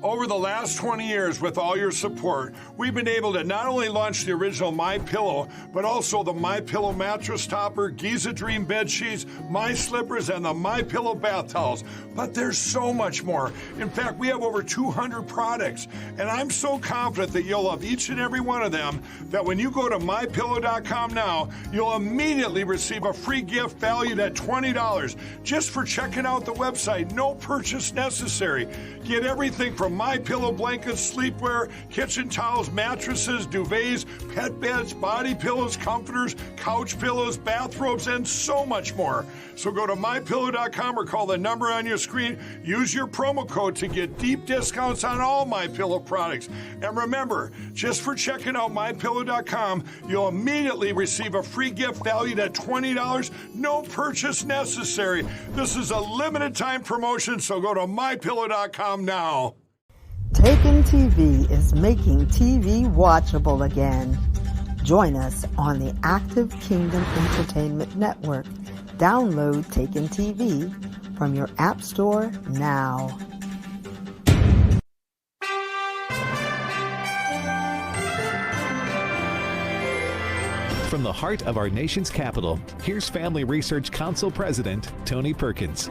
Over the last 20 years, with all your support, we've been able to not only launch the original MyPillow, but also the MyPillow mattress topper, Giza Dream bed sheets, My Slippers, and the MyPillow bath towels. But there's so much more. In fact, we have over 200 products, and I'm so confident that you'll love each and every one of them that when you go to MyPillow.com now, you'll immediately receive a free gift valued at $20 just for checking out the website. No purchase necessary. Get everything from MyPillow blankets, sleepwear, kitchen towels, mattresses, duvets, pet beds, body pillows, comforters, couch pillows, bathrobes, and so much more. So go to MyPillow.com or call the number on your screen. Use your promo code to get deep discounts on all MyPillow products. And remember, just for checking out MyPillow.com, you'll immediately receive a free gift valued at $20. No purchase necessary. This is a limited time promotion, so go to MyPillow.com now. Taken TV is making TV watchable again. Join us on the Active Kingdom Entertainment Network. Download Taken TV from your App Store now. From the heart of our nation's capital, here's Family Research Council President Tony Perkins.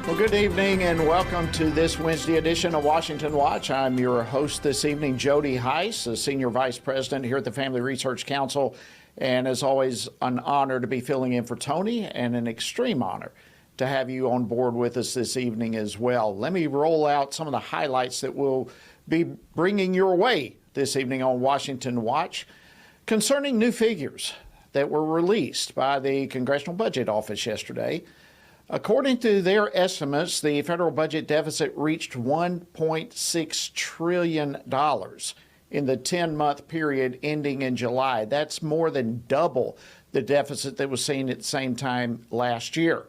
Well, good evening and welcome to this Wednesday edition of Washington Watch. I'm your host this evening, Jody Heiss, the Senior Vice President here at the Family Research Council. And as always, an honor to be filling in for Tony and an extreme honor to have you on board with us this evening as well. Let me roll out some of the highlights that we'll be bringing your way this evening on Washington Watch concerning new figures that were released by the Congressional Budget Office yesterday. According to their estimates, the federal budget deficit reached $1.6 trillion in the 10-month period ending in July. That's more than double the deficit that was seen at the same time last year.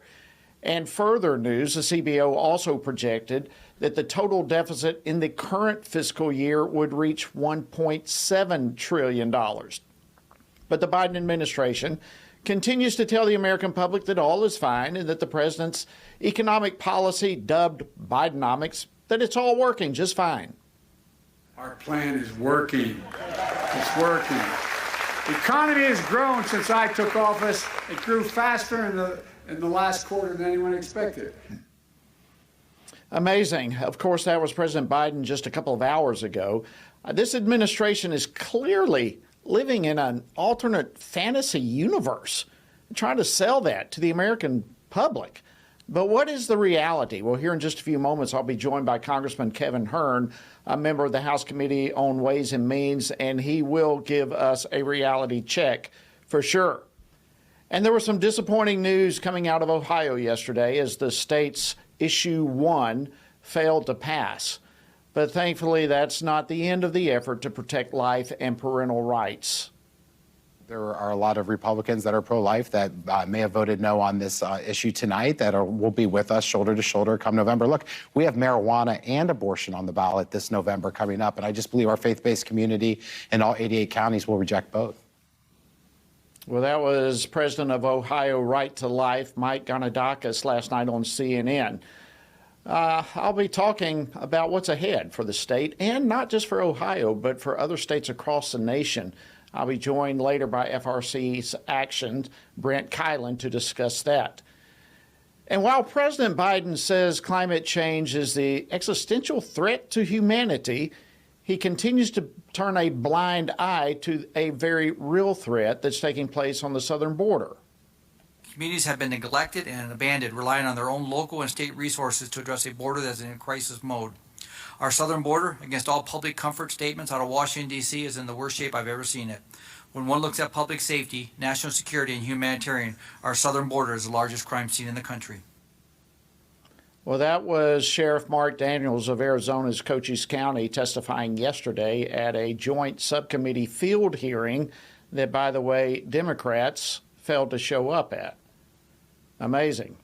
And further news, the CBO also projected that the total deficit in the current fiscal year would reach $1.7 trillion. But the Biden administration continues to tell the American public that all is fine and that the president's economic policy, dubbed Bidenomics, that it's all working just fine. Our plan is working. It's working. The economy has grown since I took office. It grew faster in the last quarter than anyone expected. Amazing. Of course, that was President Biden just a couple of hours ago. This administration is clearly living in an alternate fantasy universe, trying to sell that to the American public. But what is the reality? Well, here in just a few moments, I'll be joined by Congressman Kevin Hern, a member of the House Committee on Ways and Means, and he will give us a reality check for sure. And there was some disappointing news coming out of Ohio yesterday as the state's Issue 1 failed to pass. But thankfully, that's not the end of the effort to protect life and parental rights. There are a lot of Republicans that are pro-life that may have voted no on this issue tonight that will be with us shoulder to shoulder come November. Look, we have marijuana and abortion on the ballot this November coming up, and I just believe our faith-based community in all 88 counties will reject both. Well, that was President of Ohio Right to Life, Mike Ganadakis, last night on CNN. I'll be talking about what's ahead for the state, and not just for Ohio, but for other states across the nation. I'll be joined later by FRC's Action, Brent Kylan, to discuss that. And while President Biden says climate change is the existential threat to humanity, he continues to turn a blind eye to a very real threat that's taking place on the southern border. Communities have been neglected and abandoned, relying on their own local and state resources to address a border that's in crisis mode. Our southern border, against all public comfort statements out of Washington, D.C., is in the worst shape I've ever seen it. When one looks at public safety, national security, and humanitarian, our southern border is the largest crime scene in the country. Well, that was Sheriff Mark Daniels of Arizona's Cochise County testifying yesterday at a joint subcommittee field hearing that, by the way, Democrats failed to show up at. Amazing.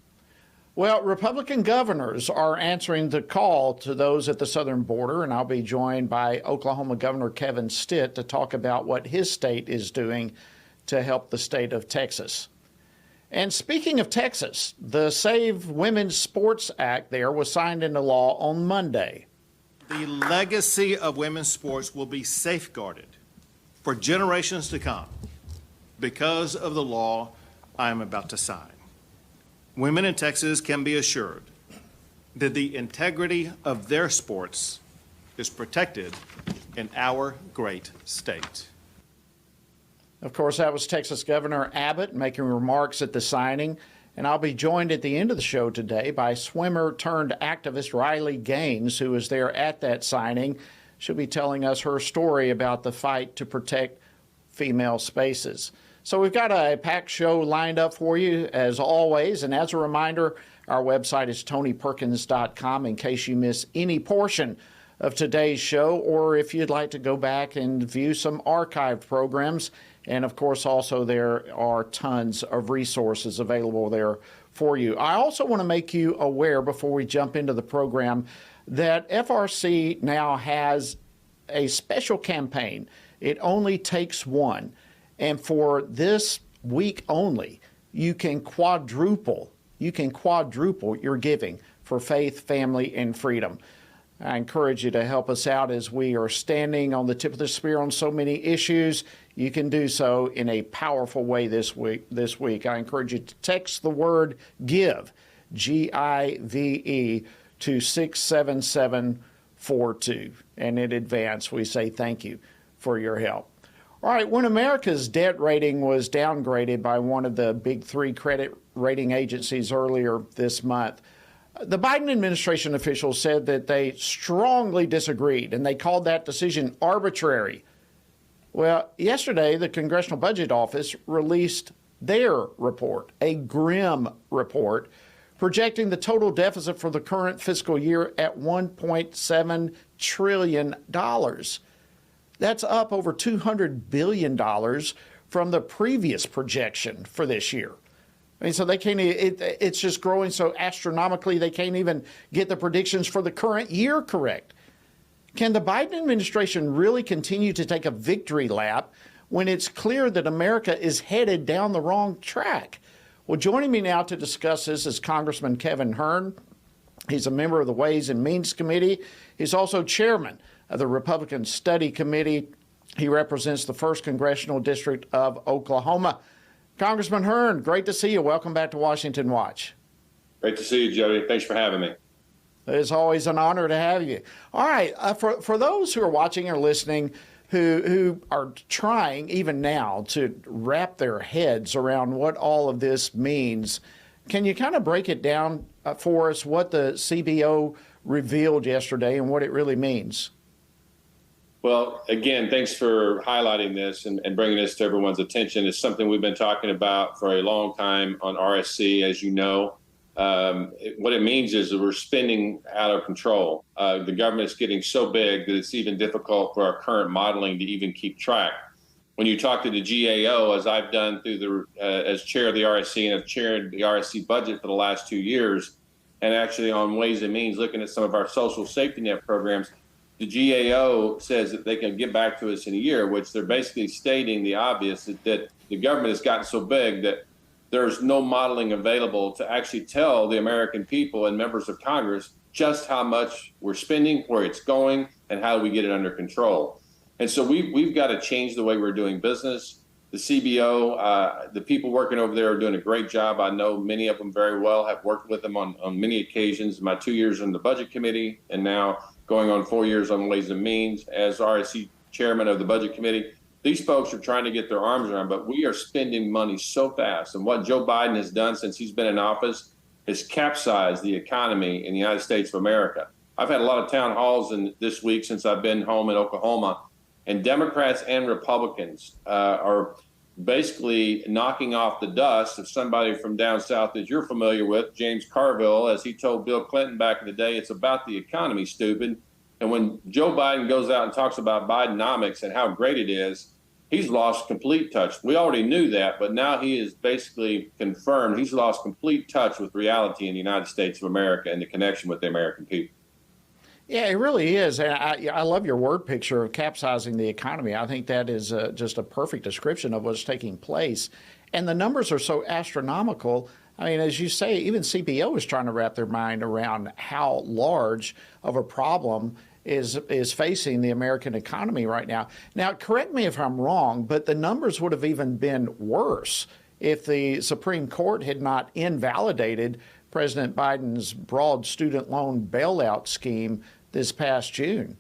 Well, Republican governors are answering the call to those at the southern border, and I'll be joined by Oklahoma Governor Kevin Stitt to talk about what his state is doing to help the state of Texas. And speaking of Texas, the Save Women's Sports Act there was signed into law on Monday. The legacy of women's sports will be safeguarded for generations to come because of the law I am about to sign. Women in Texas can be assured that the integrity of their sports is protected in our great state. Of course, that was Texas Governor Abbott making remarks at the signing. And I'll be joined at the end of the show today by swimmer turned activist Riley Gaines, who was there at that signing. She'll be telling us her story about the fight to protect female spaces. So we've got a packed show lined up for you, as always. And as a reminder, our website is tonyperkins.com in case you miss any portion of today's show, or if you'd like to go back and view some archived programs. And of course, also there are tons of resources available there for you. I also want to make you aware before we jump into the program that FRC now has a special campaign. It only takes one. And for this week only, you can quadruple your giving for faith, family, and freedom. I encourage you to help us out as we are standing on the tip of the spear on so many issues. You can do so in a powerful way this week. I encourage you to text the word GIVE, G-I-V-E, to 67742. And in advance, we say thank you for your help. All right, when America's debt rating was downgraded by one of the big three credit rating agencies earlier this month, the Biden administration officials said that they strongly disagreed, and they called that decision arbitrary. Well, yesterday, the Congressional Budget Office released their report, a grim report, projecting the total deficit for the current fiscal year at $1.7 trillion. That's up over $200 billion from the previous projection for this year. I mean, so they can't, it's just growing so astronomically, they can't even get the predictions for the current year correct. Can the Biden administration really continue to take a victory lap when it's clear that America is headed down the wrong track? Well, joining me now to discuss this is Congressman Kevin Hern. He's a member of the Ways and Means Committee. He's also chairman of the Republican Study Committee. He represents the 1st Congressional District of Oklahoma. Congressman Hern, great to see you. Welcome back to Washington Watch. Great to see you, Jody. Thanks for having me. It's always an honor to have you. All right, for those who are watching or listening who are trying even now to wrap their heads around what all of this means, can you kind of break it down for us what the CBO revealed yesterday and what it really means? Well, again, thanks for highlighting this and bringing this to everyone's attention. It's something we've been talking about for a long time on RSC, as you know. What it means is that we're spending out of control. The government is getting so big that it's even difficult for our current modeling to even keep track. When you talk to the GAO, as I've done through as chair of the RSC and have chaired the RSC budget for the last 2 years, and actually on Ways and Means looking at some of our social safety net programs, the GAO says that they can get back to us in a year, which they're basically stating the obvious, that the government has gotten so big that there's no modeling available to actually tell the American people and members of Congress just how much we're spending, where it's going, and how do we get it under control. And so we've got to change the way we're doing business. The CBO, the people working over there are doing a great job. I know many of them very well, have worked with them on many occasions. My 2 years in the Budget Committee and now going on 4 years on Ways and Means as RSC chairman of the Budget Committee. These folks are trying to get their arms around, but we are spending money so fast. And what Joe Biden has done since he's been in office is capsized the economy in the United States of America. I've had a lot of town halls this week since I've been home in Oklahoma, and Democrats and Republicans are basically knocking off the dust of somebody from down south that you're familiar with, James Carville, as he told Bill Clinton back in the day, it's about the economy, stupid. And when Joe Biden goes out and talks about Bidenomics and how great it is, he's lost complete touch. We already knew that, but now he is basically confirmed he's lost complete touch with reality in the United States of America and the connection with the American people. Yeah, it really is. And I love your word picture of capsizing the economy. I think that is just a perfect description of what's taking place. And the numbers are so astronomical. I mean, as you say, even CBO is trying to wrap their mind around how large of a problem is facing the American economy right now. Now, correct me if I'm wrong, but the numbers would have even been worse if the Supreme Court had not invalidated President Biden's broad student loan bailout scheme this past June.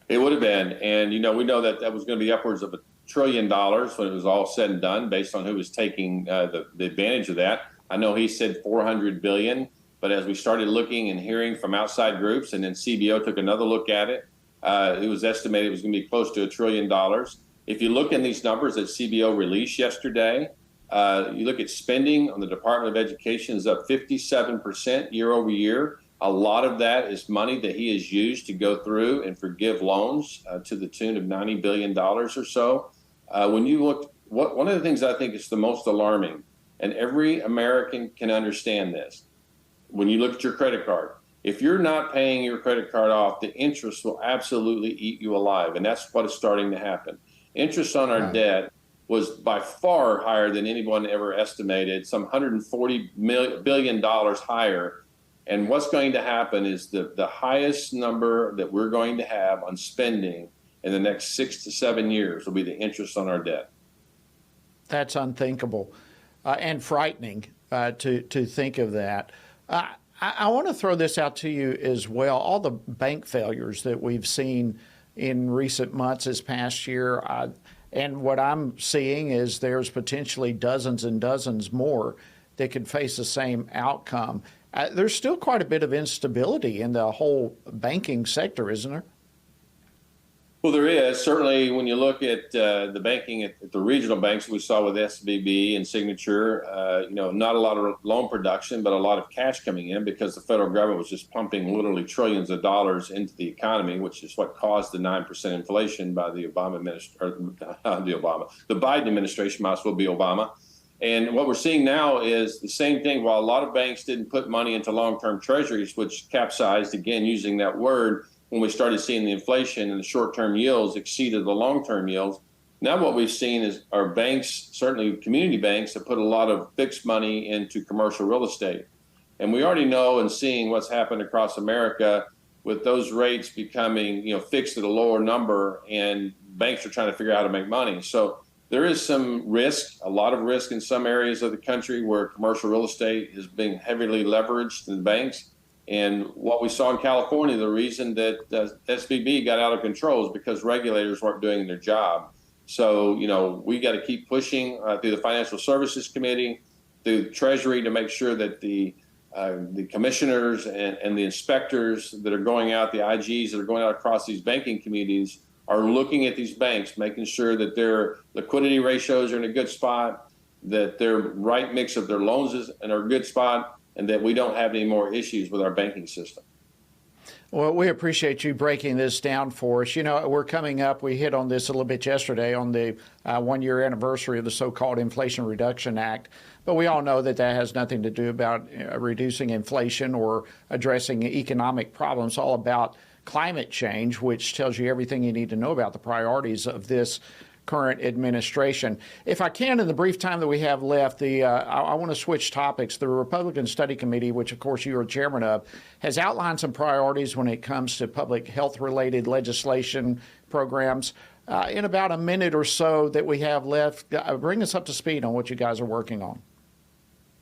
It would have been. And, we know that was going to be upwards of $1 trillion when it was all said and done, based on who was taking the advantage of that. I know he said $400 billion. But as we started looking and hearing from outside groups, and then CBO took another look at it, it was estimated it was going to be close to $1 trillion. If you look in these numbers that CBO released yesterday, you look at spending on the Department of Education is up 57% year over year. A lot of that is money that he has used to go through and forgive loans to the tune of $90 billion or so. When you look, one of the things I think is the most alarming, and every American can understand this, when you look at your credit card, if you're not paying your credit card off, the interest will absolutely eat you alive. And that's what is starting to happen. Interest on our debt was by far higher than anyone ever estimated, some $140 billion higher. And what's going to happen is the highest number that we're going to have on spending in the next 6 to 7 years will be the interest on our debt. That's unthinkable and frightening to think of that. I want to throw this out to you as well. All the bank failures that we've seen in recent months this past year, and what I'm seeing is there's potentially dozens and dozens more that could face the same outcome. There's still quite a bit of instability in the whole banking sector, isn't there? Well, there is. Certainly, when you look at the banking at the regional banks we saw with SVB and Signature, not a lot of loan production, but a lot of cash coming in because the federal government was just pumping literally trillions of dollars into the economy, which is what caused the 9% inflation by the the Biden administration, might as well be Obama. And what we're seeing now is the same thing. While a lot of banks didn't put money into long-term treasuries, which capsized, again, using that word, when we started seeing the inflation and the short-term yields exceeded the long-term yields. Now what we've seen is our banks, certainly community banks, have put a lot of fixed money into commercial real estate. And we already know and seeing what's happened across America with those rates becoming, fixed at a lower number, and banks are trying to figure out how to make money. So there is some risk, a lot of risk in some areas of the country where commercial real estate is being heavily leveraged in banks. And what we saw in California, the reason that SVB got out of control is because regulators weren't doing their job. So, we got to keep pushing through the Financial Services Committee, through Treasury, to make sure that the commissioners and the inspectors that are going out, the IGs that are going out across these banking communities, are looking at these banks, making sure that their liquidity ratios are in a good spot, that their right mix of their loans is in a good spot, and that we don't have any more issues with our banking system. Well, we appreciate you breaking this down for us. We're coming up, we hit on this a little bit yesterday, on the one-year anniversary of the so-called Inflation Reduction Act. But we all know that has nothing to do about reducing inflation or addressing economic problems. It's all about climate change, which tells you everything you need to know about the priorities of this current administration. If I can, in the brief time that we have left, I want to switch topics. The Republican Study Committee, which of course you are chairman of, has outlined some priorities when it comes to public health-related legislation programs. In about a minute or so that we have left, bring us up to speed on what you guys are working on.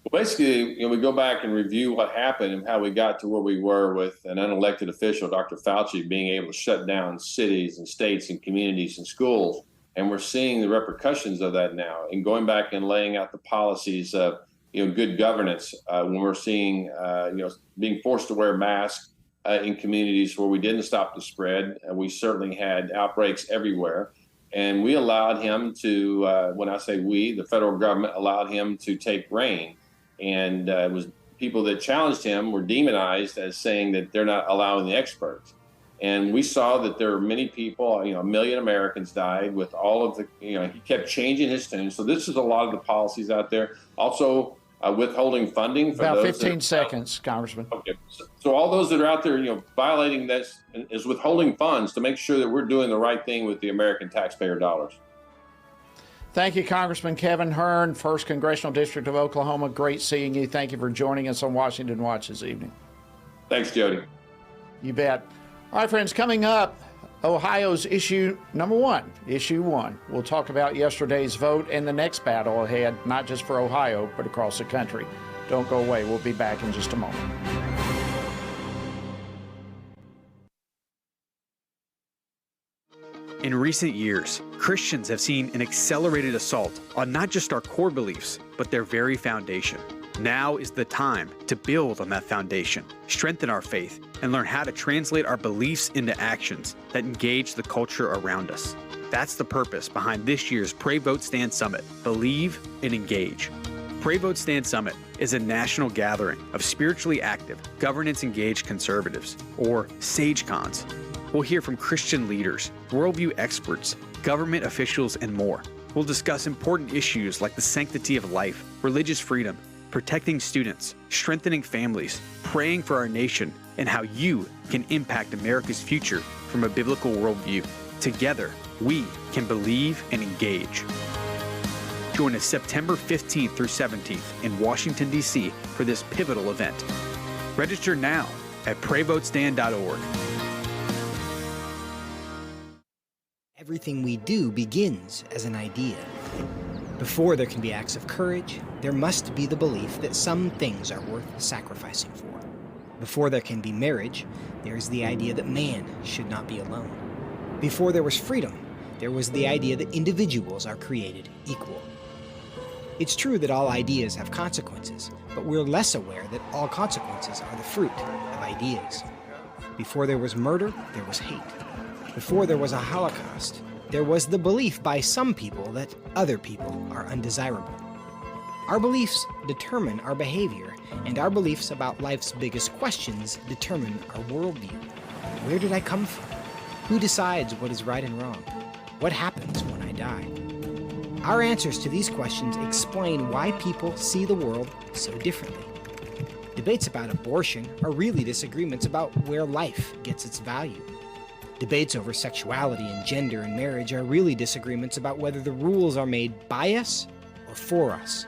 Well, basically, we go back and review what happened and how we got to where we were with an unelected official, Dr. Fauci, being able to shut down cities and states and communities and schools. And we're seeing the repercussions of that now, and going back and laying out the policies of, good governance. When we're seeing, being forced to wear masks in communities where we didn't stop the spread, we certainly had outbreaks everywhere. And we allowed him to, when I say we, the federal government allowed him to take reign. And it was people that challenged him were demonized as saying that they're not allowing the experts. And we saw that there were many people, 1 million Americans died with all of the, he kept changing his tune. So this is a lot of the policies out there. Also, withholding funding. For about those 15 seconds, Congressman. Okay. So all those that are out there, violating this is withholding funds to make sure that we're doing the right thing with the American taxpayer dollars. Thank you, Congressman Kevin Hern, 1st Congressional District of Oklahoma. Great seeing you. Thank you for joining us on Washington Watch this evening. Thanks, Jody. You bet. All right, friends, coming up, Ohio's issue one. We'll talk about yesterday's vote and the next battle ahead, not just for Ohio, but across the country. Don't go away. We'll be back in just a moment. In recent years, Christians have seen an accelerated assault on not just our core beliefs, but their very foundation. Now is the time to build on that foundation, strengthen our faith, and learn how to translate our beliefs into actions that engage the culture around us. That's the purpose behind this year's Pray Vote Stand Summit, Believe and Engage. Pray Vote Stand Summit is a national gathering of spiritually active, governance-engaged conservatives, or SageCons. We'll hear from Christian leaders, worldview experts, government officials, and more. We'll discuss important issues like the sanctity of life, religious freedom, protecting students, strengthening families, praying for our nation, and how you can impact America's future from a biblical worldview. Together, we can believe and engage. Join us September 15th through 17th in Washington, D.C. for this pivotal event. Register now at prayvotestand.org. Everything we do begins as an idea. Before there can be acts of courage, there must be the belief that some things are worth sacrificing for. Before there can be marriage, there is the idea that man should not be alone. Before there was freedom, there was the idea that individuals are created equal. It's true that all ideas have consequences, but we're less aware that all consequences are the fruit of ideas. Before there was murder, there was hate. Before there was a Holocaust, there was the belief by some people that other people are undesirable. Our beliefs determine our behavior, and our beliefs about life's biggest questions determine our worldview. Where did I come from? Who decides what is right and wrong? What happens when I die? Our answers to these questions explain why people see the world so differently. Debates about abortion are really disagreements about where life gets its value. Debates over sexuality and gender and marriage are really disagreements about whether the rules are made by us or for us.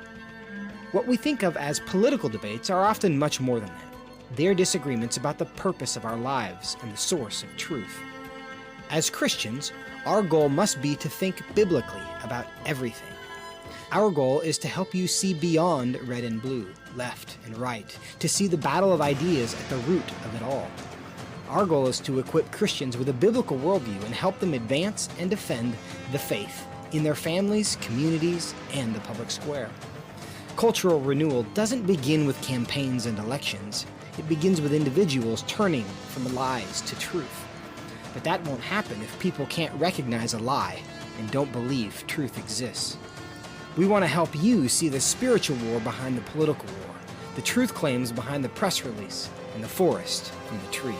What we think of as political debates are often much more than that. They're disagreements about the purpose of our lives and the source of truth. As Christians, our goal must be to think biblically about everything. Our goal is to help you see beyond red and blue, left and right, to see the battle of ideas at the root of it all. Our goal is to equip Christians with a biblical worldview and help them advance and defend the faith in their families, communities, and the public square. Cultural renewal doesn't begin with campaigns and elections. It begins with individuals turning from lies to truth. But that won't happen if people can't recognize a lie and don't believe truth exists. We want to help you see the spiritual war behind the political war, the truth claims behind the press release, and the forest from the trees.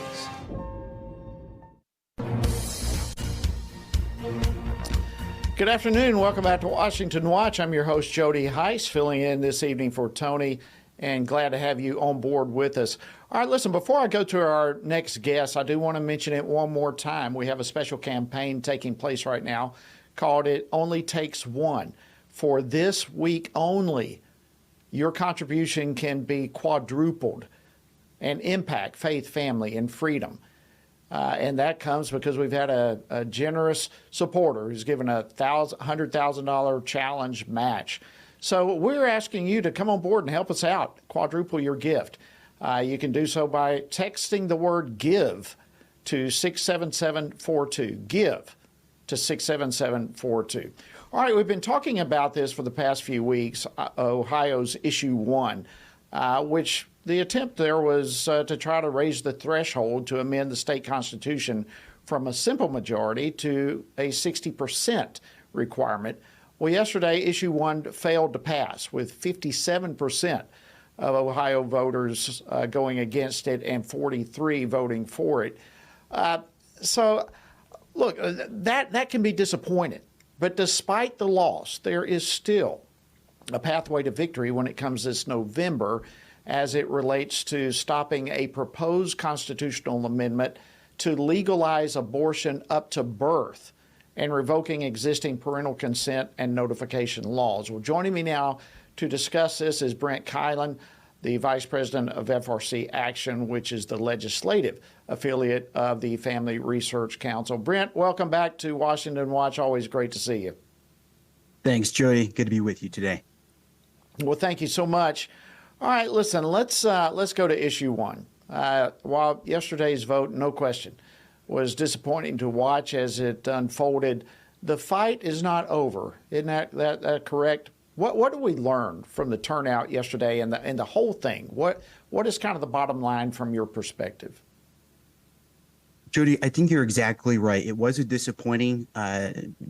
Good afternoon. Welcome back to Washington Watch. I'm your host, Jody Heiss, filling in this evening for Tony, and glad to have you on board with us. All right, listen, before I go to our next guest, I do want to mention it one more time. We have a special campaign taking place right now called It Only Takes One. For this week only, your contribution can be quadrupled and impact faith, family, and freedom. And that comes because we've had a generous supporter who's given a $100,000 challenge match. So we're asking you to come on board and help us out, quadruple your gift. You can do so by texting the word GIVE to 67742. GIVE to 67742. All right, we've been talking about this for the past few weeks, Ohio's issue one, which the attempt there was to try to raise the threshold to amend the state constitution from a simple majority to a 60% requirement. Well, yesterday, issue one failed to pass with 57% of Ohio voters going against it and 43 voting for it. So, look, that can be disappointing. But despite the loss, there is still a pathway to victory when it comes this November as it relates to stopping a proposed constitutional amendment to legalize abortion up to birth and revoking existing parental consent and notification laws. Well, joining me now to discuss this is Brent Kylan, the Vice President of FRC Action, which is the legislative affiliate of the Family Research Council. Brent, welcome back to Washington Watch. Always great to see you. Thanks, Jody. Good to be with you today. Well, thank you so much. All right, listen, let's go to issue one. While yesterday's vote, no question, was disappointing to watch as it unfolded, the fight is not over. Isn't that correct? What did we learn from the turnout yesterday and the whole thing? What is kind of the bottom line from your perspective? Jody, I think you're exactly right. It was a disappointing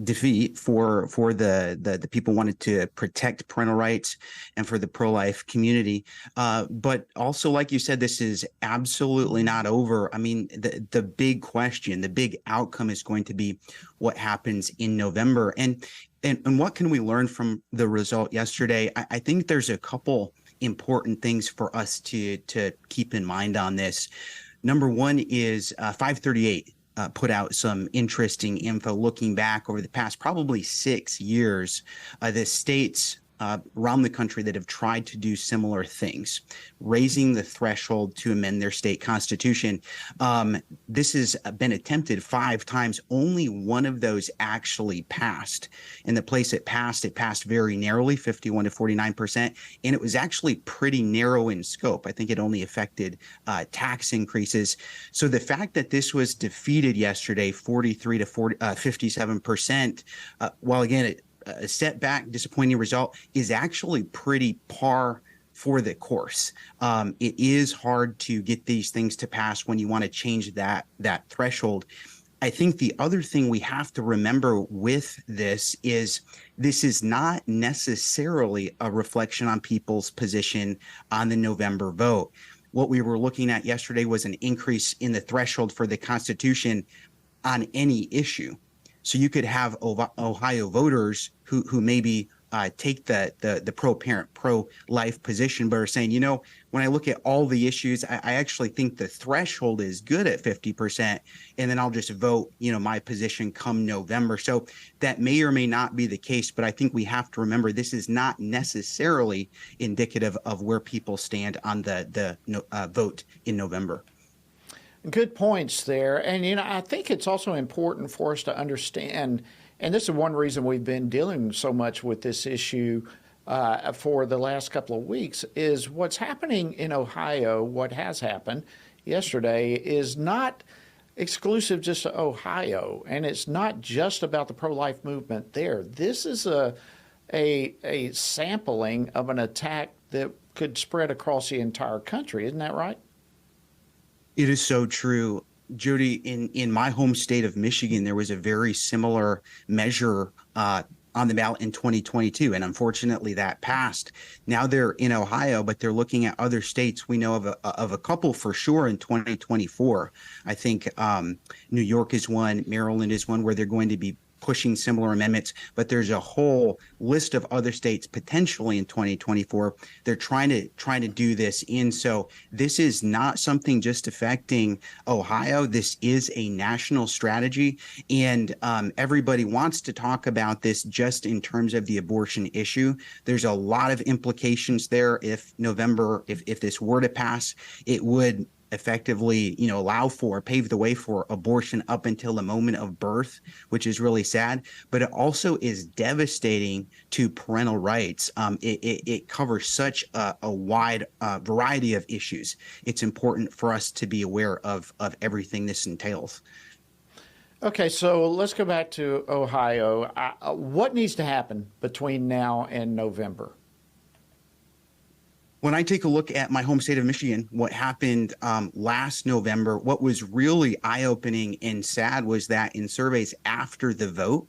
defeat for the people who wanted to protect parental rights and for the pro-life community. But also, like you said, this is absolutely not over. I mean, the big question, the big outcome is going to be what happens in November. And what can we learn from the result yesterday? I think there's a couple important things for us to keep in mind on this. Number one is 538 put out some interesting info looking back over the past probably 6 years. The states around the country that have tried to do similar things, raising the threshold to amend their state constitution. This has been attempted 5 times. Only one of those actually passed. And the place it passed very narrowly, 51 to 49%. And it was actually pretty narrow in scope. I think it only affected tax increases. So the fact that this was defeated yesterday, 43 to 57%, while again, a setback, disappointing result, is actually pretty par for the course. It is hard to get these things to pass when you want to change that threshold. I think the other thing we have to remember with this is not necessarily a reflection on people's position on the November vote. What we were looking at yesterday was an increase in the threshold for the Constitution on any issue. So you could have Ohio voters who maybe take the pro-parent, pro-life position, but are saying, when I look at all the issues, I actually think the threshold is good at 50%, and then I'll just vote, my position come November. So that may or may not be the case, but I think we have to remember this is not necessarily indicative of where people stand on the vote in November. Good points there. And, I think it's also important for us to understand, and this is one reason we've been dealing so much with this issue for the last couple of weeks, is what's happening in Ohio, what has happened yesterday, is not exclusive just to Ohio, and it's not just about the pro-life movement there. This is a sampling of an attack that could spread across the entire country. Isn't that right? It is so true. Jody, in my home state of Michigan, there was a very similar measure on the ballot in 2022, and unfortunately that passed. Now they're in Ohio, but they're looking at other states. We know of a couple for sure in 2024. I think New York is one, Maryland is one, where they're going to be pushing similar amendments, but there's a whole list of other states potentially in 2024. They're trying to do this in. So this is not something just affecting Ohio. This is a national strategy, and everybody wants to talk about this just in terms of the abortion issue. There's a lot of implications there. If this were to pass, it would effectively, pave the way for abortion up until the moment of birth, which is really sad. But it also is devastating to parental rights. It covers such a wide variety of issues. It's important for us to be aware of everything this entails. Okay, so let's go back to Ohio. What needs to happen between now and November? When I take a look at my home state of Michigan, what happened last November, what was really eye-opening and sad was that in surveys after the vote,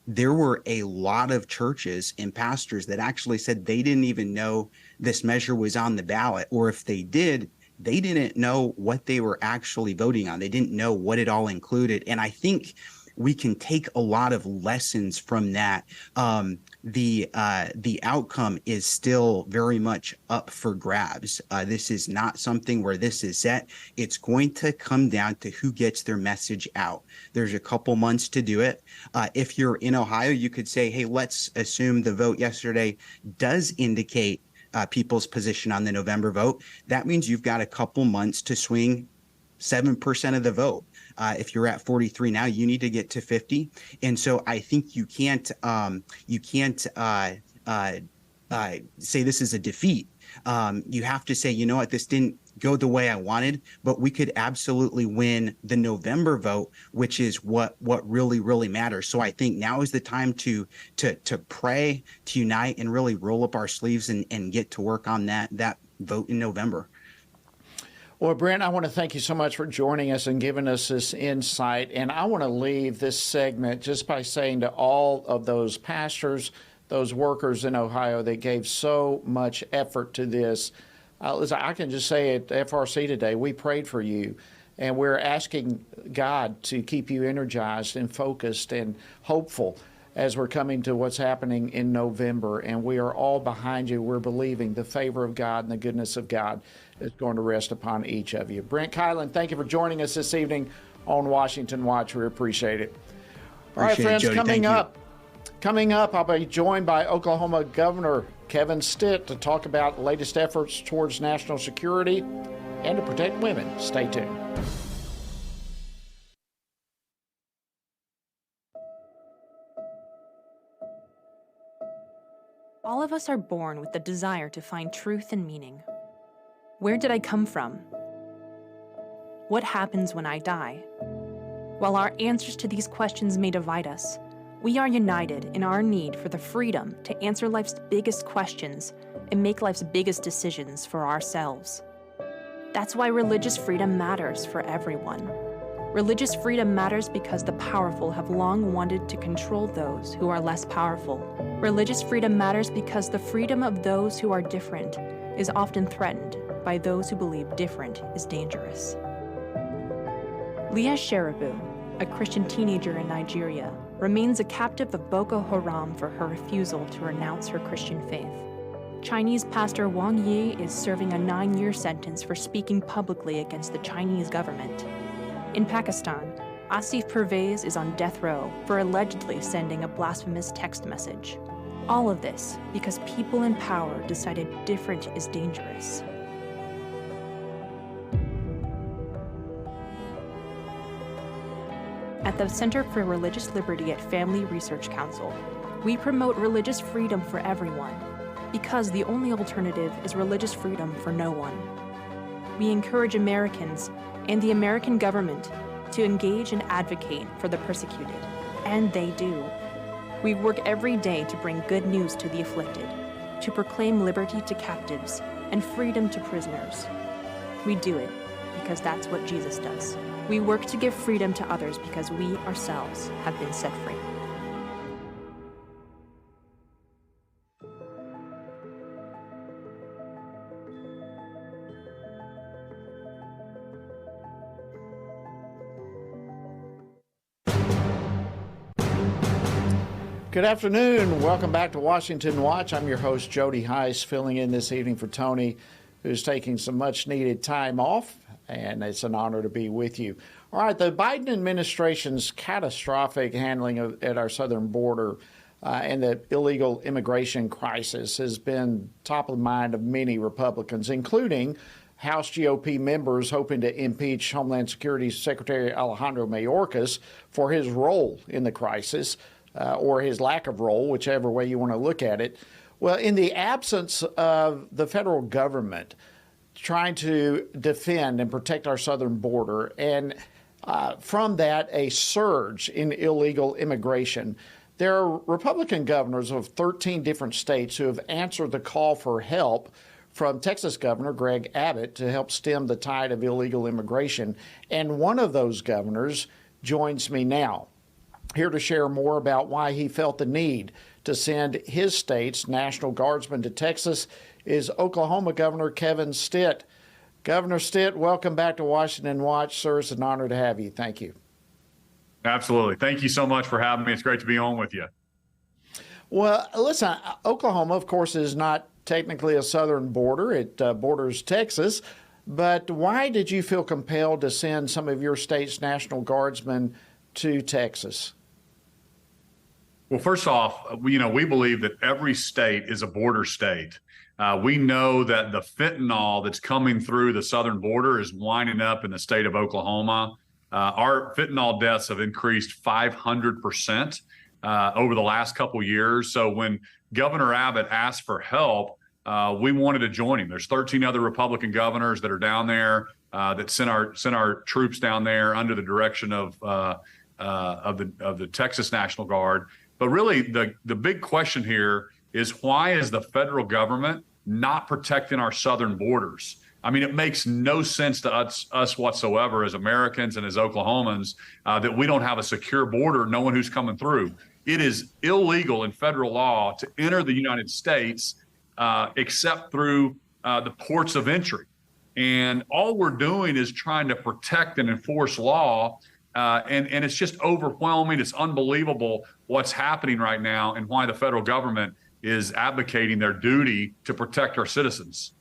there were a lot of churches and pastors that actually said they didn't even know this measure was on the ballot, or if they did, they didn't know what they were actually voting on. They didn't know what it all included. And I think we can take a lot of lessons from that. The outcome is still very much up for grabs. This is not something where this is set. It's going to come down to who gets their message out. There's a couple months to do it. If you're in Ohio, you could say, hey, let's assume the vote yesterday does indicate people's position on the November vote, that means you've got a couple months to swing 7% of the vote. If you're at 43 now, you need to get to 50. And so I think you can't say this is a defeat. You have to say, you know what, this didn't go the way I wanted, but we could absolutely win the November vote, which is what really, really matters. So I think now is the time to pray, to unite, and really roll up our sleeves and get to work on that vote in November. Well, Brent, I want to thank you so much for joining us and giving us this insight. And I want to leave this segment just by saying to all of those pastors, those workers in Ohio that gave so much effort to this. Listen, I can just say at FRC today, we prayed for you, and we're asking God to keep you energized and focused and hopeful as we're coming to what's happening in November. And we are all behind you. We're believing the favor of God and the goodness of God is going to rest upon each of you. Brent Kylan, thank you for joining us this evening on Washington Watch. We appreciate it. All right, friends, Jody. Coming up, I'll be joined by Oklahoma Governor Kevin Stitt to talk about the latest efforts towards national security and to protect women. Stay tuned. All of us are born with the desire to find truth and meaning. Where did I come from? What happens when I die? While our answers to these questions may divide us, we are united in our need for the freedom to answer life's biggest questions and make life's biggest decisions for ourselves. That's why religious freedom matters for everyone. Religious freedom matters because the powerful have long wanted to control those who are less powerful. Religious freedom matters because the freedom of those who are different is often threatened by those who believe different is dangerous. Leah Sheribu, a Christian teenager in Nigeria, remains a captive of Boko Haram for her refusal to renounce her Christian faith. Chinese pastor Wang Yi is serving a 9-year sentence for speaking publicly against the Chinese government. In Pakistan, Asif Pervez is on death row for allegedly sending a blasphemous text message. All of this because people in power decided different is dangerous. At the Center for Religious Liberty at Family Research Council, we promote religious freedom for everyone because the only alternative is religious freedom for no one. We encourage Americans and the American government to engage and advocate for the persecuted, and they do. We work every day to bring good news to the afflicted, to proclaim liberty to captives and freedom to prisoners. We do it because that's what Jesus does. We work to give freedom to others because we ourselves have been set free. Good afternoon. Welcome back to Washington Watch. I'm your host, Jody Heiss, filling in this evening for Tony, who's taking some much-needed time off, and it's an honor to be with you. All right, the Biden administration's catastrophic handling at our southern border and the illegal immigration crisis has been top of the mind of many Republicans, including House GOP members hoping to impeach Homeland Security Secretary Alejandro Mayorkas for his role in the crisis. Or his lack of role, whichever way you want to look at it. Well, in the absence of the federal government trying to defend and protect our southern border, and from that, a surge in illegal immigration, there are Republican governors of 13 different states who have answered the call for help from Texas Governor Greg Abbott to help stem the tide of illegal immigration. And one of those governors joins me now, here to share more about why he felt the need to send his state's National Guardsmen to Texas is Oklahoma Governor Kevin Stitt. Governor Stitt, welcome back to Washington Watch. Sir, it's an honor to have you. Thank you. Absolutely. Thank you so much for having me. It's great to be on with you. Well, listen, Oklahoma, of course, is not technically a southern border. It borders Texas. But why did you feel compelled to send some of your state's National Guardsmen to Texas? Well, first off, we believe that every state is a border state. We know that the fentanyl that's coming through the southern border is winding up in the state of Oklahoma. Our fentanyl deaths have increased 500% over the last couple years. So when Governor Abbott asked for help, we wanted to join him. There's 13 other Republican governors that are down there that sent our troops down there under the direction of the Texas National Guard. But really, the big question here is, why is the federal government not protecting our southern borders? I mean, it makes no sense to us whatsoever as Americans and as Oklahomans that we don't have a secure border, knowing who's coming through. It is illegal in federal law to enter the United States except through the ports of entry. And all we're doing is trying to protect and enforce law. And it's just overwhelming. It's unbelievable what's happening right now and why the federal government is advocating their duty to protect our citizens.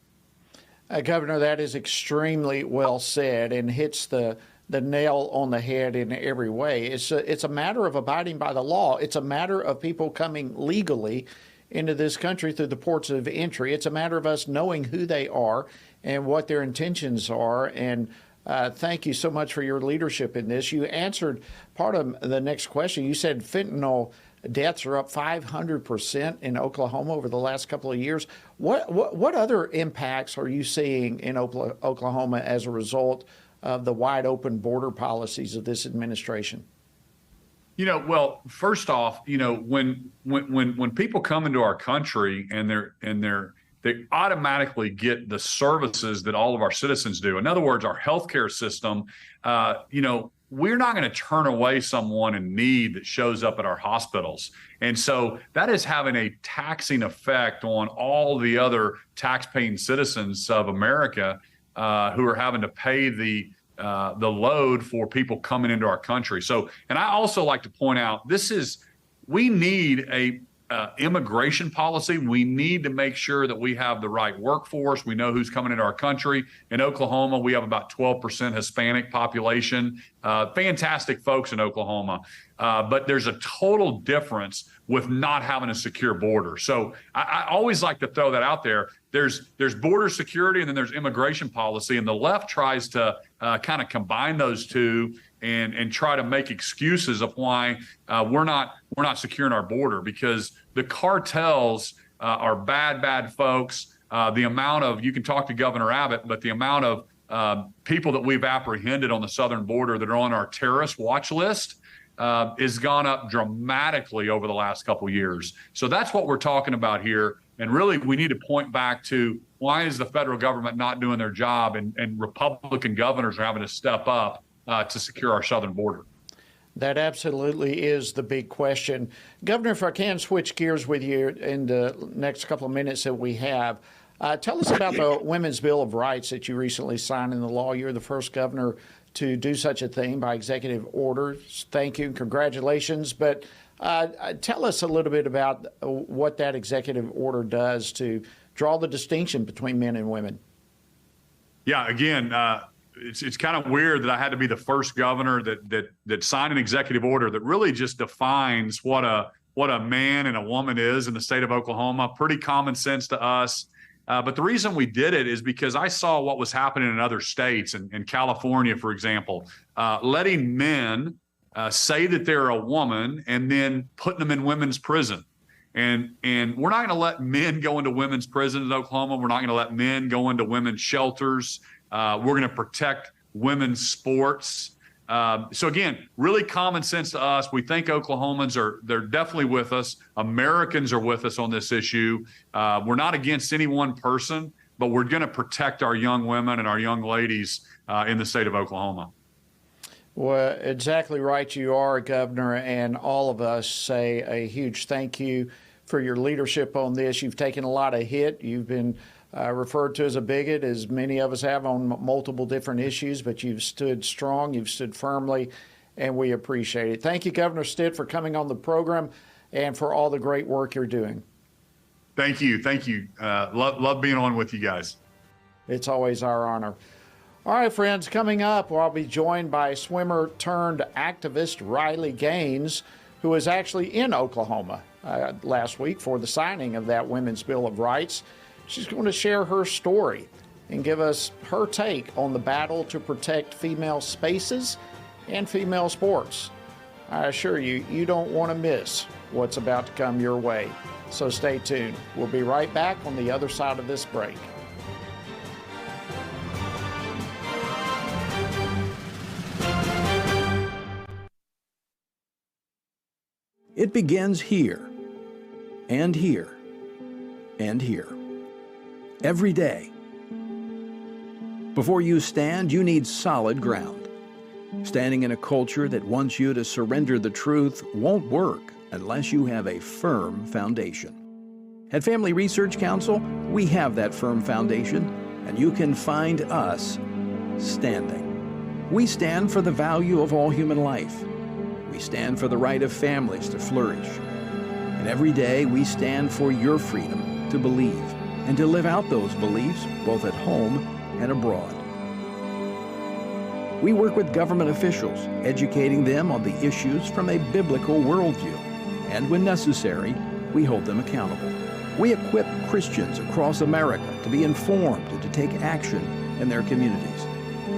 Governor, that is extremely well said and hits the nail on the head in every way. It's a matter of abiding by the law. It's a matter of people coming legally into this country through the ports of entry. It's a matter of us knowing who they are and what their intentions are. And thank you so much for your leadership in this. You answered part of the next question. You said fentanyl deaths are up 500% in Oklahoma over the last couple of years. What other impacts are you seeing in Oklahoma as a result of the wide open border policies of this administration? Well, first off, when people come into our country and they automatically get the services that all of our citizens do. In other words, our healthcare system, we're not going to turn away someone in need that shows up at our hospitals. And so that is having a taxing effect on all the other tax-paying citizens of America who are having to pay the load for people coming into our country. So, and I also like to point out, we need a immigration policy. We need to make sure that we have the right workforce. We know who's coming into our country. In Oklahoma, we have about 12% Hispanic population. Fantastic folks in Oklahoma. But there's a total difference with not having a secure border. So I always like to throw that out there. There's border security and then there's immigration policy, and the left tries to kind of combine those two and try to make excuses of why we're not securing our border, because the cartels are bad folks. The amount of, you can talk to Governor Abbott, but the amount of people that we've apprehended on the southern border that are on our terrorist watch list has gone up dramatically over the last couple years. So that's what we're talking about here. And really, we need to point back to, why is the federal government not doing their job, and Republican governors are having to step up to secure our southern border? That absolutely is the big question. Governor, if I can switch gears with you in the next couple of minutes that we have, tell us about the Women's Bill of Rights that you recently signed into law. You're the first governor to do such a thing by executive order. Thank you. Congratulations. But tell us a little bit about what that executive order does to draw the distinction between men and women. Yeah, again, it's kind of weird that I had to be the first governor that signed an executive order that really just defines what a man and a woman is in the state of Oklahoma. Pretty common sense to us. But the reason we did it is because I saw what was happening in other states, in California, for example, letting men say that they're a woman and then putting them in women's prison. And we're not going to let men go into women's prison in Oklahoma. We're not going to let men go into women's shelters. We're going to protect women's sports. So again, really common sense to us. We think Oklahomans they're definitely with us. Americans are with us on this issue. We're not against any one person, but we're going to protect our young women and our young ladies in the state of Oklahoma. Well, exactly right you are, Governor, and all of us say a huge thank you for your leadership on this. You've taken a lot of hit. You've been referred to as a bigot, as many of us have on multiple different issues, but you've stood strong, you've stood firmly, and we appreciate it. Thank you, Governor Stitt, for coming on the program and for all the great work you're doing. Thank you. Love being on with you guys. It's always our honor. All right, friends, coming up, I'll be joined by swimmer turned activist Riley Gaines, who was actually in Oklahoma last week for the signing of that Women's Bill of Rights. She's going to share her story and give us her take on the battle to protect female spaces and female sports. I assure you, you don't want to miss what's about to come your way. So stay tuned. We'll be right back on the other side of this break. It begins here, and here, and here. Every day. Before you stand, you need solid ground. Standing in a culture that wants you to surrender the truth won't work unless you have a firm foundation. At Family Research Council, we have that firm foundation, and you can find us standing. We stand for the value of all human life. We stand for the right of families to flourish. And every day we stand for your freedom to believe and to live out those beliefs both at home and abroad. We work with government officials, educating them on the issues from a biblical worldview. And when necessary, we hold them accountable. We equip Christians across America to be informed and to take action in their communities.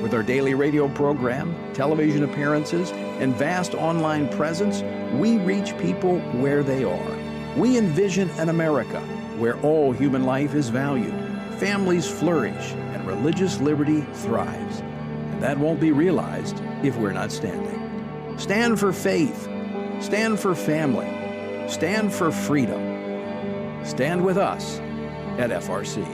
With our daily radio program, television appearances, and vast online presence, we reach people where they are. We envision an America where all human life is valued, families flourish, and religious liberty thrives. And that won't be realized if we're not standing. Stand for faith. Stand for family. Stand for freedom. Stand with us at FRC.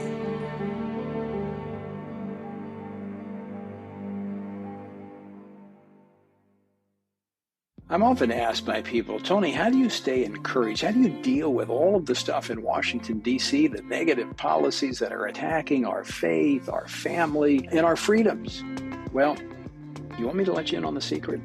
I'm often asked by people, Tony, how do you stay encouraged? How do you deal with all of the stuff in Washington, D.C., the negative policies that are attacking our faith, our family, and our freedoms? Well, you want me to let you in on the secret?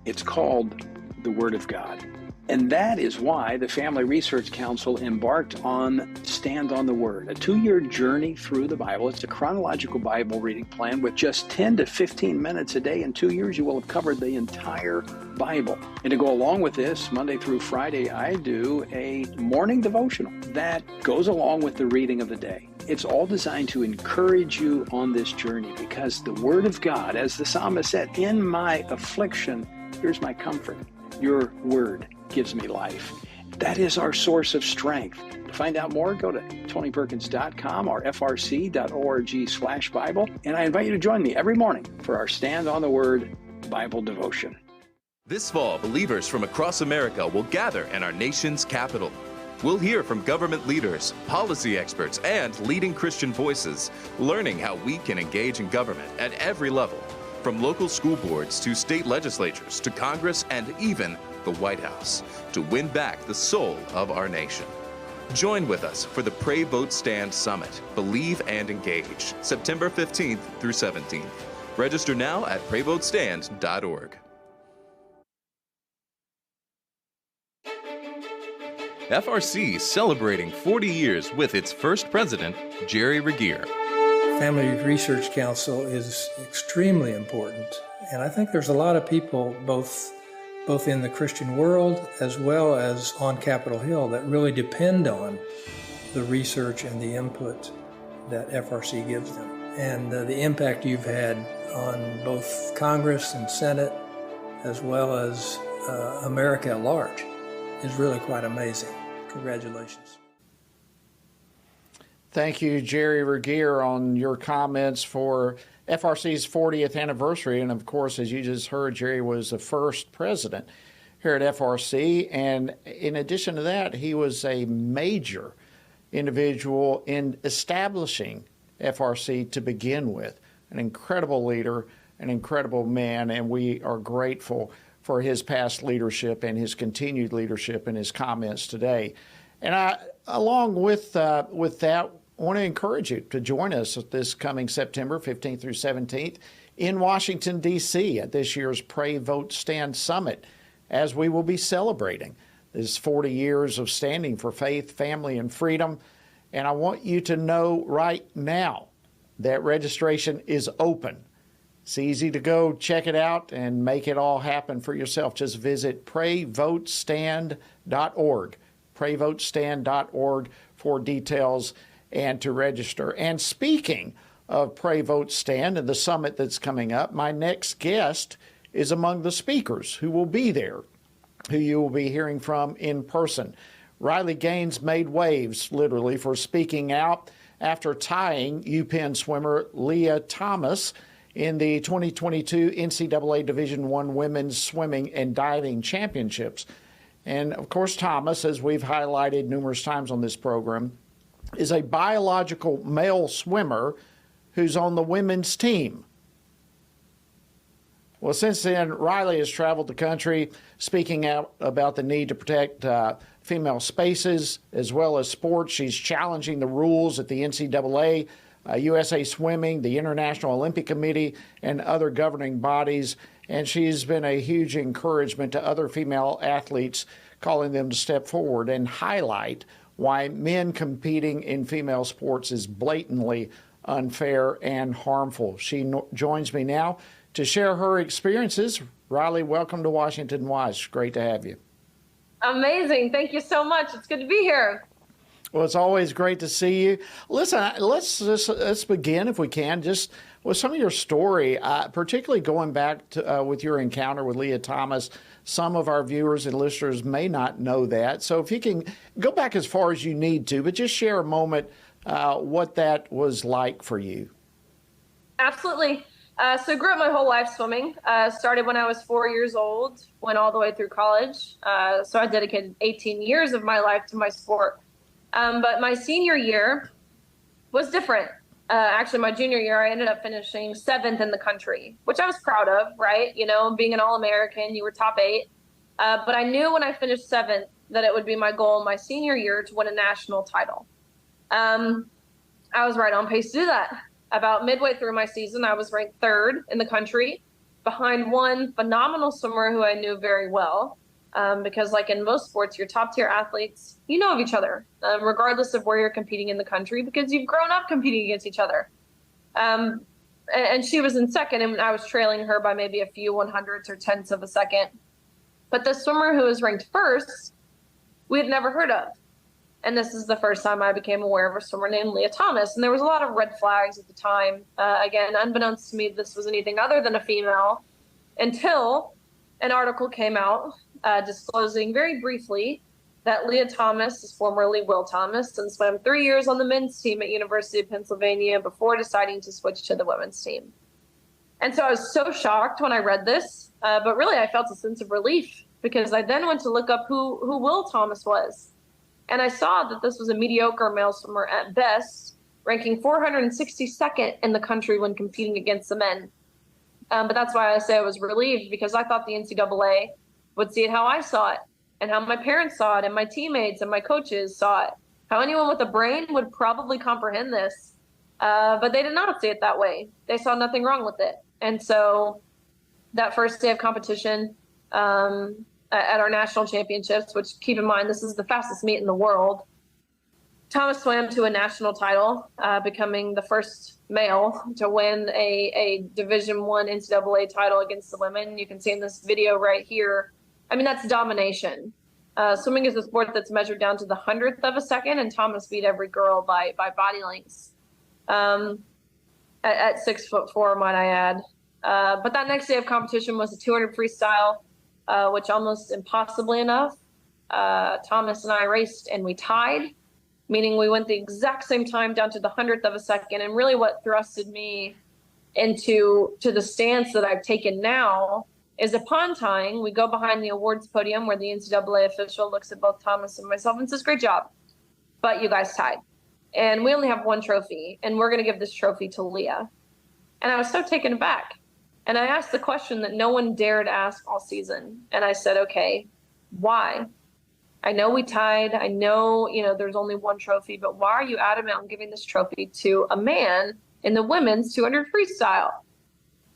It's called the Word of God. And that is why the Family Research Council embarked on Stand on the Word, a 2-year journey through the Bible. It's a chronological Bible reading plan with just 10 to 15 minutes a day. In 2 years, you will have covered the entire Bible. And to go along with this, Monday through Friday, I do a morning devotional that goes along with the reading of the day. It's all designed to encourage you on this journey because the Word of God, as the psalmist said, in my affliction, here's my comfort. Your Word gives me life. That is our source of strength. To find out more, go to tonyperkins.com or frc.org/Bible. And I invite you to join me every morning for our Stand on the Word Bible devotion. This fall, believers from across America will gather in our nation's capital. We'll hear from government leaders, policy experts, and leading Christian voices, learning how we can engage in government at every level, from local school boards to state legislatures to Congress and even the White House, to win back the soul of our nation. Join with us for the Pray, Vote, Stand Summit, Believe and Engage, September 15th through 17th. Register now at prayvotestand.org. FRC celebrating 40 years with its first president, Jerry Regier. Family Research Council is extremely important, and I think there's a lot of people, both in the Christian world as well as on Capitol Hill, that really depend on the research and the input that FRC gives them. And the impact you've had on both Congress and Senate, as well as America at large, is really quite amazing. Congratulations. Thank you, Jerry Regier, on your comments for FRC's 40th anniversary. And of course, as you just heard, Jerry was the first president here at FRC. And in addition to that, he was a major individual in establishing FRC to begin with. An incredible leader, an incredible man, and we are grateful for his past leadership and his continued leadership and his comments today. And I, along with that, I want to encourage you to join us this coming September 15th through 17th in Washington, D.C. at this year's Pray, Vote, Stand Summit, as we will be celebrating this 40 years of standing for faith, family, and freedom. And I want you to know right now that registration is open. It's easy to go check it out and make it all happen for yourself. Just visit prayvotestand.org, prayvotestand.org for details. and to register. And speaking of Pray Vote Stand and the summit that's coming up, my next guest is among the speakers who will be there, who you will be hearing from in person. Riley Gaines made waves, literally, for speaking out after tying UPenn swimmer Leah Thomas in the 2022 NCAA Division I Women's Swimming and Diving Championships. And, of course, Thomas, as we've highlighted numerous times on this program, is a biological male swimmer who's on the women's team. Well, since then, Riley has traveled the country speaking out about the need to protect female spaces as well as sports. She's challenging the rules at the NCAA, USA Swimming, the International Olympic Committee, and other governing bodies. And she's been a huge encouragement to other female athletes, calling them to step forward and highlight why men competing in female sports is blatantly unfair and harmful. She joins me now to share her experiences. Riley, welcome to Washington Watch. Great to have you. Amazing. Thank you so much. It's good to be here. Well, it's always great to see you. Listen, let's begin, if we can, just with some of your story, particularly going back to, with your encounter with Leah Thomas. Some of our viewers and listeners may not know that. So if you can go back as far as you need to, but just share a moment what that was like for you. Absolutely. So I grew up my whole life swimming. Started when I was 4 years old, went all the way through college. So I dedicated 18 years of my life to my sport. But my senior year was different. Actually, my junior year, I ended up finishing 7th in the country, which I was proud of, right? You know, being an All-American, you were top 8. But I knew when I finished 7th that it would be my goal my senior year to win a national title. I was right on pace to do that. About midway through my season, I was ranked 3rd in the country behind one phenomenal swimmer who I knew very well. Because like in most sports, your top tier athletes, you know of each other, regardless of where you're competing in the country, because you've grown up competing against each other. And she was in 2nd, and I was trailing her by maybe a few 100ths or 10ths of a second. But the swimmer who was ranked 1st, we had never heard of. And this is the first time I became aware of a swimmer named Leah Thomas. And there was a lot of red flags at the time. Again, unbeknownst to me, this was anything other than a female until an article came out disclosing very briefly that Leah Thomas is formerly Will Thomas and swam 3 years on the men's team at University of Pennsylvania before deciding to switch to the women's team. And so I was so shocked when I read this, but really I felt a sense of relief because I then went to look up who Will Thomas was. And I saw that this was a mediocre male swimmer at best, ranking 462nd in the country when competing against the men. But that's why I say I was relieved, because I thought the NCAA would see it how I saw it and how my parents saw it and my teammates and my coaches saw it, how anyone with a brain would probably comprehend this. But they did not see it that way. They saw nothing wrong with it. And so that first day of competition at our national championships, which keep in mind, this is the fastest meet in the world, Thomas swam to a national title, becoming the first male to win a Division I NCAA title against the women. You can see in this video right here. I mean, that's domination. Swimming is a sport that's measured down to the 100th of a second, and Thomas beat every girl by body lengths. At 6'4", might I add. But that next day of competition was a 200 freestyle, which almost impossibly enough, Thomas and I raced and we tied, meaning we went the exact same time down to the 100th of a second. And really what thrusted me into the stance that I've taken now is upon tying, we go behind the awards podium where the NCAA official looks at both Thomas and myself and says, "Great job, but you guys tied. And we only have one trophy, and we're going to give this trophy to Leah." And I was so taken aback. And I asked the question that no one dared ask all season. And I said, okay, why? I know we tied. I know, there's only one trophy, but why are you adamant on giving this trophy to a man in the women's 200 freestyle?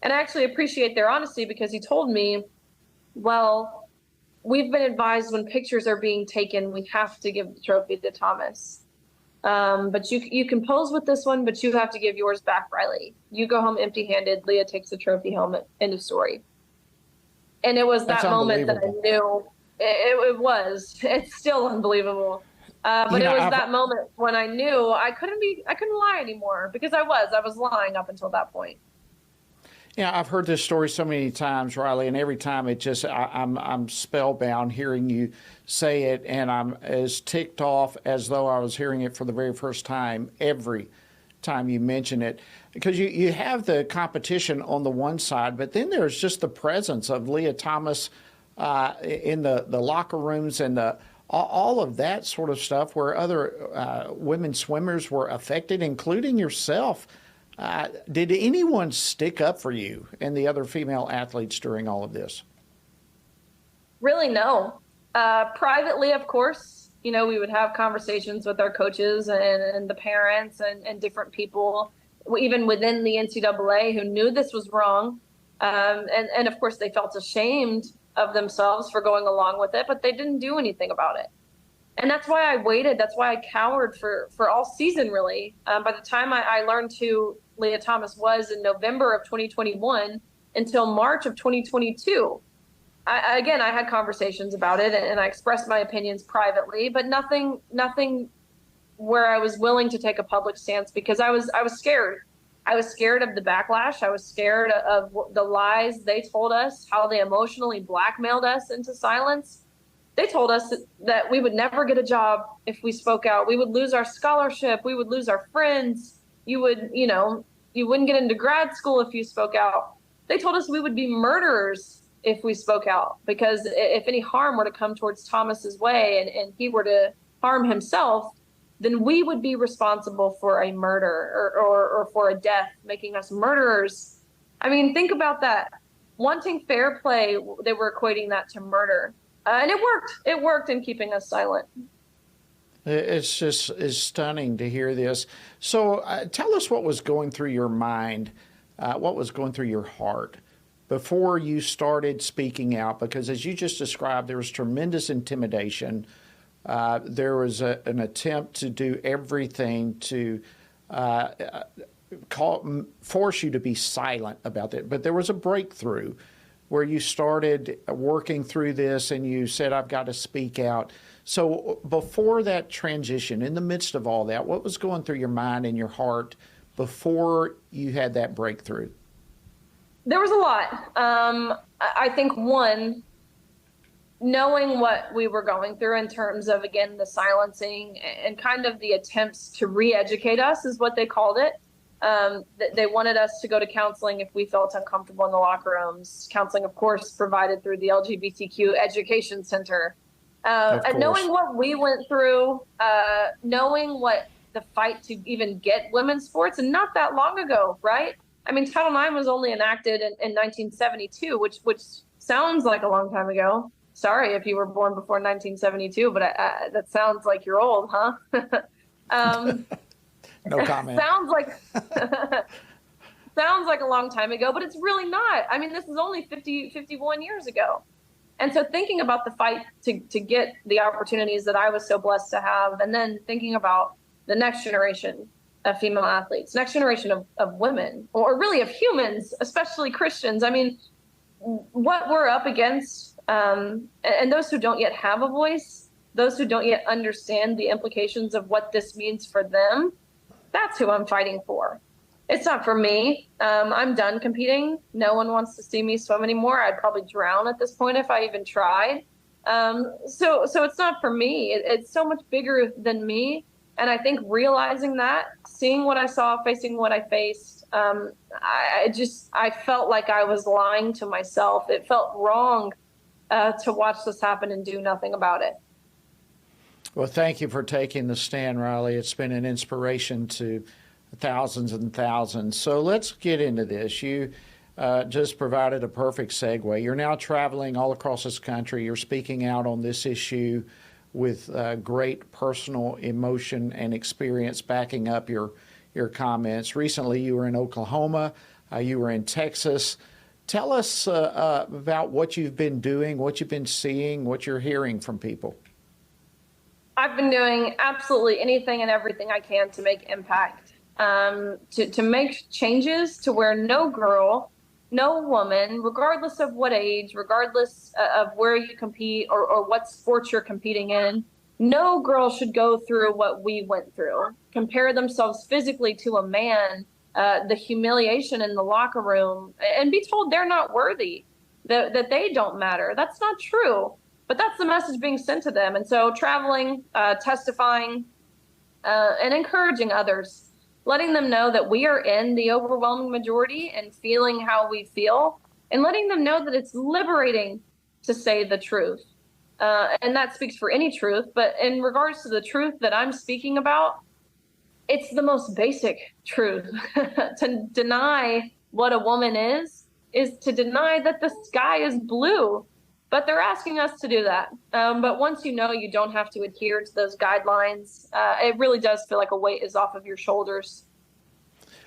And I actually appreciate their honesty, because he told me, well, we've been advised when pictures are being taken, we have to give the trophy to Thomas. But you can pose with this one, but you have to give yours back, Riley. You go home empty-handed. Leah takes the trophy home. End of story. And it was that moment that I knew it was. It's still unbelievable. But it was that moment when I knew I couldn't lie anymore, because I was lying up until that point. Yeah, I've heard this story so many times, Riley, and every time I'm spellbound hearing you say it, and I'm as ticked off as though I was hearing it for the very first time every time you mention it, because you have the competition on the one side, but then there's just the presence of Leah Thomas in the locker rooms and all of that sort of stuff, where other women swimmers were affected, including yourself. Did anyone stick up for you and the other female athletes during all of this? Really, no. Privately, of course, we would have conversations with our coaches and the parents and different people, even within the NCAA, who knew this was wrong. And of course, they felt ashamed of themselves for going along with it, but they didn't do anything about it. And that's why I waited. That's why I cowered for all season, really. By the time I learned who Leah Thomas was in November of 2021 until March of 2022, I had conversations about it, and I expressed my opinions privately, but nothing where I was willing to take a public stance, because I was scared. I was scared of the backlash. I was scared of the lies they told us, how they emotionally blackmailed us into silence. They told us that we would never get a job if we spoke out. We would lose our scholarship. We would lose our friends. You wouldn't get into grad school if you spoke out. They told us we would be murderers if we spoke out, because if any harm were to come towards Thomas's way and he were to harm himself, then we would be responsible for a murder or for a death, making us murderers. I mean, think about that. Wanting fair play, they were equating that to murder. And it worked. It worked in keeping us silent. It's stunning to hear this. So tell us what was going through your mind, what was going through your heart before you started speaking out, because as you just described, there was tremendous intimidation. There was an attempt to do everything to force you to be silent about it. But there was a breakthrough where you started working through this and you said, I've got to speak out. So before that transition, in the midst of all that, what was going through your mind and your heart before you had that breakthrough? There was a lot. I think, one, knowing what we were going through in terms of, again, the silencing and kind of the attempts to re-educate us is what they called it. They wanted us to go to counseling if we felt uncomfortable in the locker rooms. Counseling, of course, provided through the LGBTQ Education Center. And knowing what we went through, knowing what the fight to even get women's sports, and not that long ago, right? I mean, Title IX was only enacted in 1972, which sounds like a long time ago. Sorry if you were born before 1972, but that sounds like you're old, huh? No comment. Sounds like a long time ago, but it's really not. I mean, this is only 51 years ago. And so thinking about the fight to get the opportunities that I was so blessed to have, and then thinking about the next generation of female athletes, next generation of women, or really of humans, especially Christians. I mean, what we're up against, and those who don't yet have a voice, those who don't yet understand the implications of what this means for them, that's who I'm fighting for. It's not for me. I'm done competing. No one wants to see me swim anymore. I'd probably drown at this point if I even tried. So it's not for me. It's so much bigger than me. And I think realizing that, seeing what I saw, facing what I faced, I felt like I was lying to myself. It felt wrong to watch this happen and do nothing about it. Well, thank you for taking the stand, Riley. It's been an inspiration to thousands and thousands. So let's get into this. You just provided a perfect segue. You're now traveling all across this country. You're speaking out on this issue with great personal emotion and experience backing up your comments. Recently, you were in Oklahoma. You were in Texas. Tell us about what you've been doing, what you've been seeing, what you're hearing from people. I've been doing absolutely anything and everything I can to make impact, to make changes to where no girl, no woman, regardless of what age, regardless of where you compete or what sports you're competing in, No girl should go through what we went through, compare themselves physically to a man, the humiliation in the locker room, and be told they're not worthy, that they don't matter. That's not true. But that's the message being sent to them. And so traveling, testifying, and encouraging others, letting them know that we are in the overwhelming majority and feeling how we feel, and letting them know that it's liberating to say the truth. And that speaks for any truth. But in regards to the truth that I'm speaking about, it's the most basic truth. To deny what a woman is to deny that the sky is blue. But they're asking us to do that. But once you know you don't have to adhere to those guidelines, it really does feel like a weight is off of your shoulders.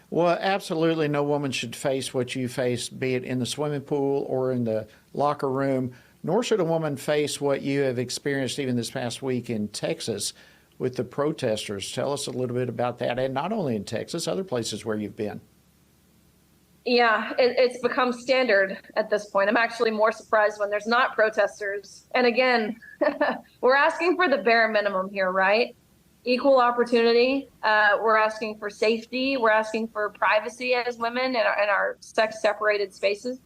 Well, absolutely no woman should face what you face, be it in the swimming pool or in the locker room, nor should a woman face what you have experienced even this past week in Texas with the protesters. Tell us a little bit about that, and not only in Texas, other places where you've been. Yeah, it's become standard at this point. I'm actually more surprised when there's not protesters. And again, we're asking for the bare minimum here, right? Equal opportunity. We're asking for safety. We're asking for privacy as women in our sex-separated spaces.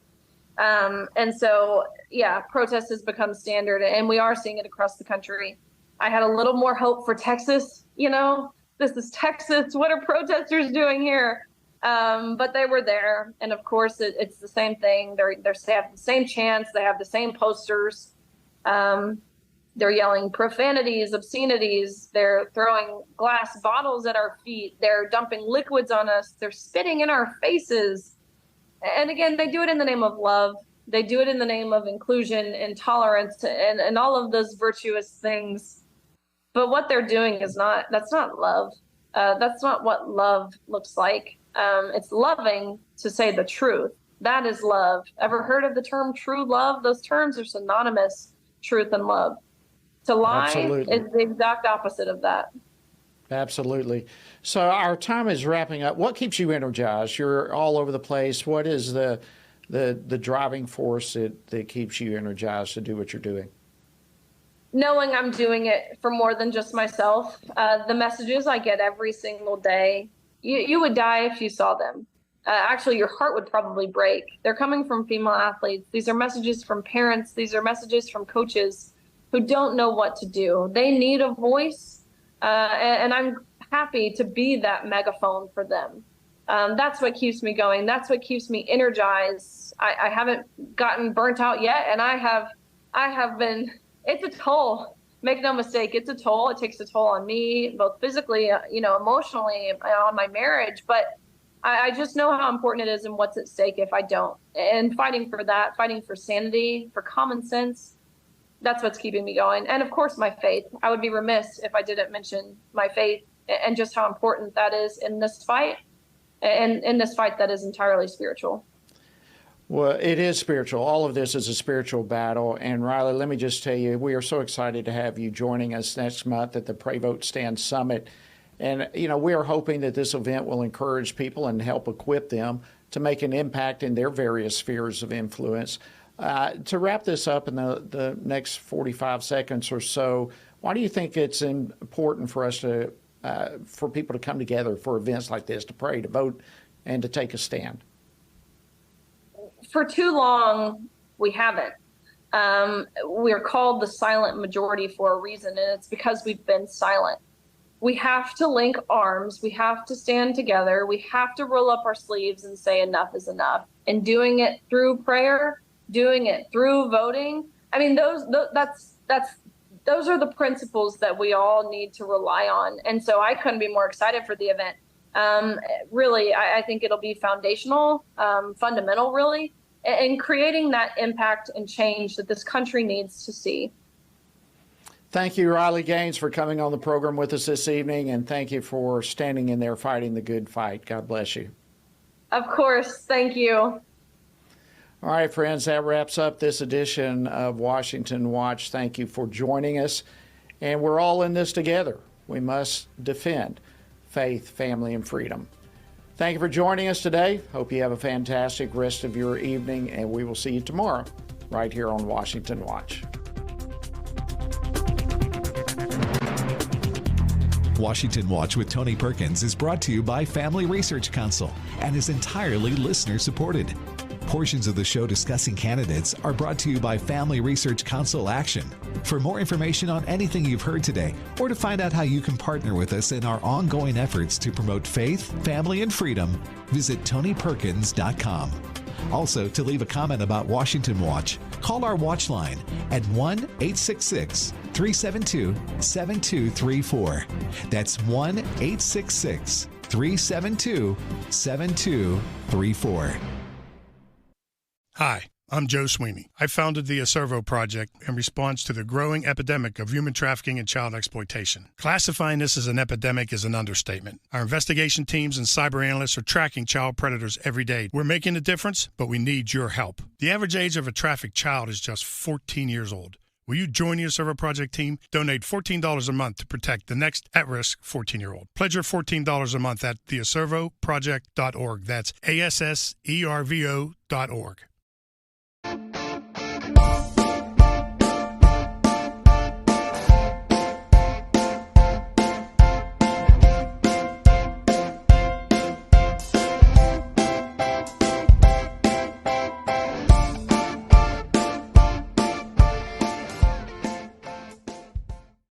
And so, yeah, protest has become standard, and we are seeing it across the country. I had a little more hope for Texas. You know, this is Texas. What are protesters doing here? But they were there, and of course it's the same thing. They have the same chants. They have the same posters. They're yelling profanities, obscenities. They're throwing glass bottles at our feet. They're dumping liquids on us. They're spitting in our faces. And again, they do it in the name of love. They do it in the name of inclusion and tolerance and all of those virtuous things. But what they're doing that's not love. That's not what love looks like. It's loving to say the truth. That is love. Ever heard of the term true love? Those terms are synonymous, truth and love. To lie Absolutely. is the exact opposite of that. Absolutely. So our time is wrapping up. What keeps you energized? You're all over the place. What is the driving force that keeps you energized to do what you're doing? Knowing I'm doing it for more than just myself. The messages I get every single day, you would die if you saw them. Actually, your heart would probably break. They're coming from female athletes. These are messages from parents. These are messages from coaches who don't know what to do. They need a voice, and I'm happy to be that megaphone for them. That's what keeps me going. That's what keeps me energized. I haven't gotten burnt out yet, and I have been. It's a toll. Make no mistake, it's a toll. It takes a toll on me, both physically, emotionally, on my marriage. But I just know how important it is and what's at stake if I don't. And fighting for that, fighting for sanity, for common sense, that's what's keeping me going. And of course, my faith. I would be remiss if I didn't mention my faith and just how important that is in this fight, and in this fight that is entirely spiritual. Well, it is spiritual. All of this is a spiritual battle. And Riley, let me just tell you, we are so excited to have you joining us next month at the Pray Vote Stand Summit. And, we are hoping that this event will encourage people and help equip them to make an impact in their various spheres of influence. To wrap this up in the next 45 seconds or so, why do you think it's important for us for people to come together for events like this, to pray, to vote, and to take a stand? For too long, we haven't. We're called the silent majority for a reason, and it's because we've been silent. We have to link arms. We have to stand together. We have to roll up our sleeves and say enough is enough. And doing it through prayer, doing it through voting. I mean, those are the principles that we all need to rely on. And so I couldn't be more excited for the event. Really, I think it'll be foundational, fundamental, really, in creating that impact and change that this country needs to see. Thank you, Riley Gaines, for coming on the program with us this evening, and thank you for standing in there fighting the good fight. God bless you. Of course. Thank you. All right, friends, that wraps up this edition of Washington Watch. Thank you for joining us, and we're all in this together. We must defend faith, family, and freedom. Thank you for joining us today. Hope you have a fantastic rest of your evening, and we will see you tomorrow right here on Washington Watch. Washington Watch with Tony Perkins is brought to you by Family Research Council and is entirely listener supported. Portions of the show discussing candidates are brought to you by Family Research Council Action. For more information on anything you've heard today, or to find out how you can partner with us in our ongoing efforts to promote faith, family, and freedom, visit TonyPerkins.com. Also, to leave a comment about Washington Watch, call our watch line at 1-866-372-7234. That's 1-866-372-7234. Hi, I'm Joe Sweeney. I founded the Acervo Project in response to the growing epidemic of human trafficking and child exploitation. Classifying this as an epidemic is an understatement. Our investigation teams and cyber analysts are tracking child predators every day. We're making a difference, but we need your help. The average age of a trafficked child is just 14 years old. Will you join the Acervo Project team? Donate $14 a month to protect the next at-risk 14-year-old. Pledge your $14 a month at theacervoproject.org. That's ASSERVO.org.